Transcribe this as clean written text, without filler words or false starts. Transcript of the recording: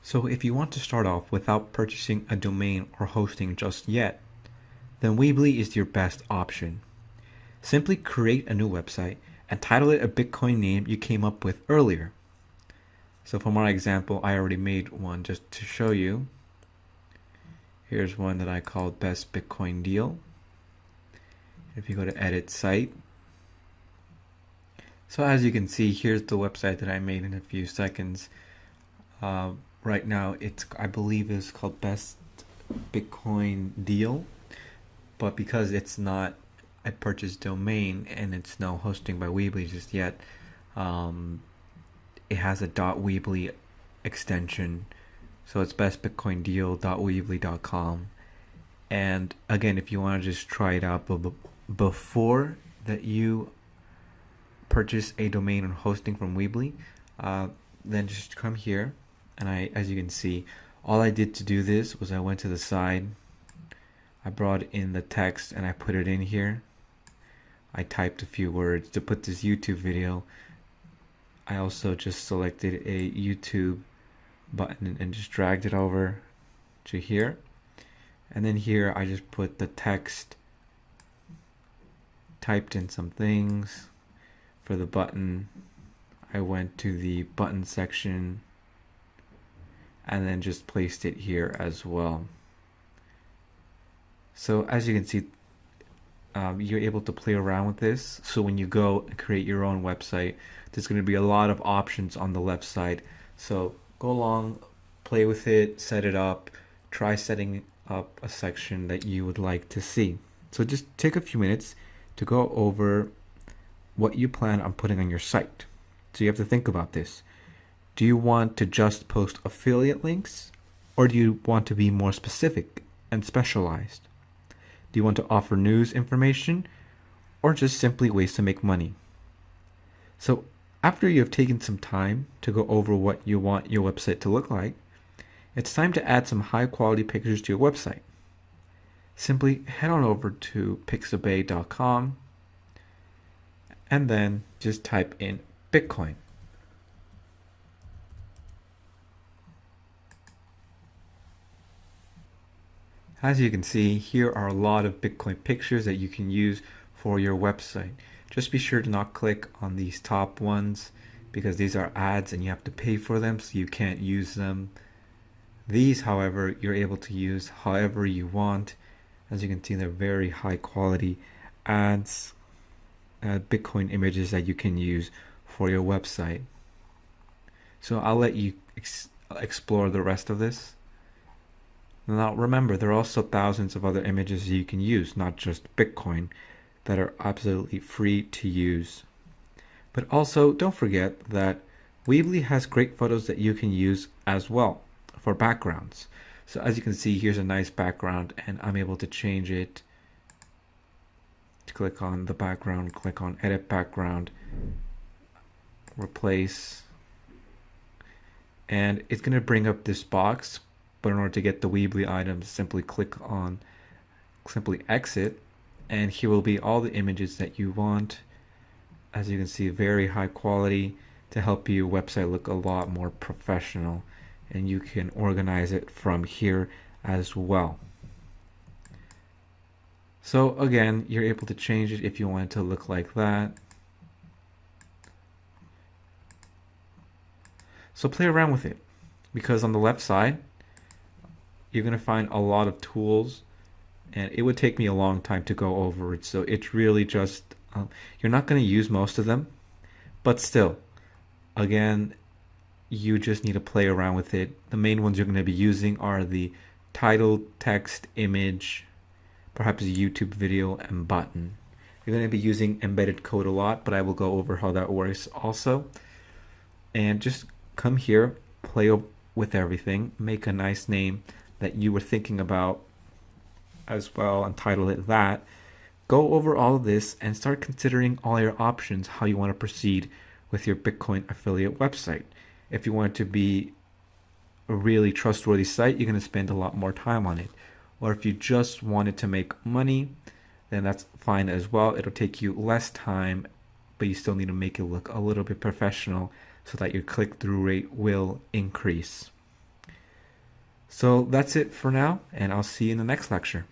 So if you want to start off without purchasing a domain or hosting just yet, then Weebly is your best option. Simply create a new website and title it a Bitcoin name you came up with earlier. So for my example, I already made one just to show you. Here's one that I called Best Bitcoin Deal. If you go to edit site. So as you can see, here's the website that I made in a few seconds. Right now, I believe it's called Best Bitcoin Deal, but because it's not a purchased domain and it's no hosting by Weebly just yet, it has a .weebly extension, so it's bestbitcoindeal.weebly.com. And again, if you want to just try it out before that you purchase a domain or hosting from Weebly, then just come here. And as you can see, all I did to do this was I went to the side, I brought in the text and I put it in here. I typed a few words to put this YouTube video. I also just selected a YouTube button and just dragged it over to here. And then here I just put the text, typed in some things. For the button, I went to the button section and then just placed it here as well. So as you can see, you're able to play around with this. So when you go and create your own website, there's going to be a lot of options on the left side. So go along, play with it, set it up, try setting up a section that you would like to see. So just take a few minutes to go over what you plan on putting on your site. So you have to think about this. Do you want to just post affiliate links, or do you want to be more specific and specialized? Do you want to offer news information, or just simply ways to make money? So after you have taken some time to go over what you want your website to look like, it's time to add some high quality pictures to your website. Simply head on over to pixabay.com and then just type in Bitcoin. As you can see, here are a lot of Bitcoin pictures that you can use for your website. Just be sure to not click on these top ones because these are ads and you have to pay for them, so you can't use them. These, however, you're able to use however you want. As you can see, they're very high quality ads, Bitcoin images that you can use for your website. So I'll let you explore the rest of this. Now remember, there are also thousands of other images you can use, not just Bitcoin, that are absolutely free to use. But also, don't forget that Weebly has great photos that you can use as well for backgrounds. So as you can see, here's a nice background and I'm able to change it. Click on the background, click on edit background, replace, and it's going to bring up this box. But in order to get the Weebly items, simply exit, and here will be all the images that you want. As you can see, very high quality to help your website look a lot more professional, and you can organize it from here as well. So again, you're able to change it if you want it to look like that. So play around with it, because on the left side, you're going to find a lot of tools, and it would take me a long time to go over it. So it's really just, you're not going to use most of them, but still, again, you just need to play around with it. The main ones you're going to be using are the title, text, image, perhaps a YouTube video, and button. You're going to be using embedded code a lot, but I will go over how that works also. And just come here, play with everything, make a nice name that you were thinking about as well and title it that. Go over all of this and start considering all your options, how you want to proceed with your Bitcoin affiliate website. If you want it to be a really trustworthy site, you're going to spend a lot more time on it. Or if you just wanted to make money, then that's fine as well. It'll take you less time, but you still need to make it look a little bit professional so that your click-through rate will increase. So that's it for now, and I'll see you in the next lecture.